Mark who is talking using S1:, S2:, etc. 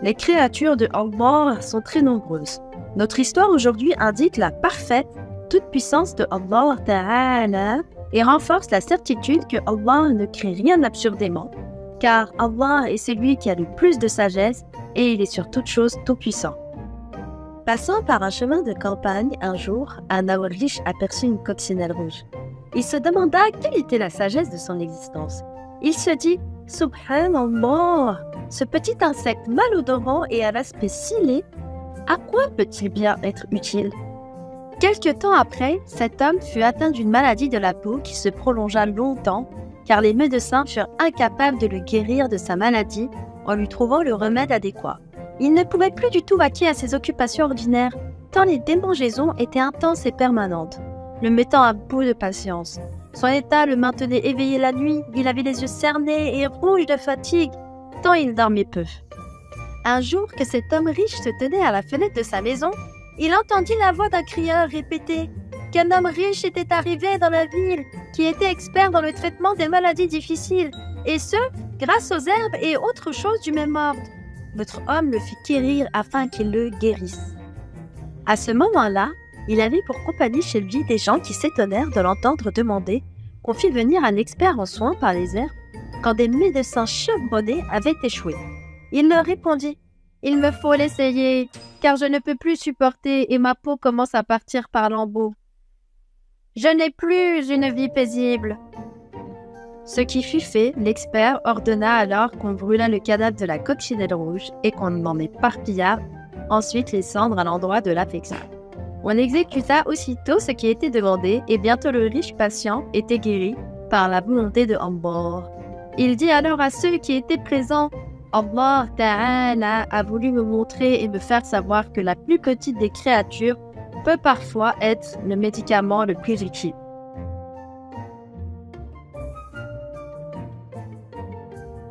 S1: Les créatures de Allah sont très nombreuses. Notre histoire aujourd'hui indique la parfaite toute-puissance de Allah Ta'ala et renforce la certitude que Allah ne crée rien absurdément, car Allah est celui qui a le plus de sagesse et il est sur toute chose tout-puissant. Passant par un chemin de campagne, un jour, un Awarlish aperçut une coccinelle rouge. Il se demanda quelle était la sagesse de son existence. Il se dit « Subhanallah, ce petit insecte malodorant et à l'aspect si laid, à quoi peut-il bien être utile ?» Quelque temps après, cet homme fut atteint d'une maladie de la peau qui se prolongea longtemps, car les médecins furent incapables de le guérir de sa maladie en lui trouvant le remède adéquat. Il ne pouvait plus du tout vaquer à ses occupations ordinaires, tant les démangeaisons étaient intenses et permanentes, le mettant à bout de patience. Son état le maintenait éveillé la nuit, il avait les yeux cernés et rouges de fatigue, tant il dormait peu. Un jour que cet homme riche se tenait à la fenêtre de sa maison, il entendit la voix d'un crieur répéter qu'un homme riche était arrivé dans la ville, qui était expert dans le traitement des maladies difficiles, et ce, grâce aux herbes et autres choses du même ordre. Notre homme le fit quérir afin qu'il le guérisse. À ce moment-là, il avait pour compagnie chez lui des gens qui s'étonnèrent de l'entendre demander qu'on fît venir un expert en soins par les herbes quand des médecins chevronnés avaient échoué. Il leur répondit « Il me faut l'essayer, car je ne peux plus supporter et ma peau commence à partir par lambeaux. Je n'ai plus une vie paisible. » Ce qui fut fait, l'expert ordonna alors qu'on brûlât le cadavre de la coccinelle rouge et qu'on en éparpilla ensuite les cendres à l'endroit de l'affection. On exécuta aussitôt ce qui était demandé et bientôt le riche patient était guéri par la volonté de Allah. Il dit alors à ceux qui étaient présents « Allah Ta'ala a voulu me montrer et me faire savoir que la plus petite des créatures peut parfois être le médicament le plus utile.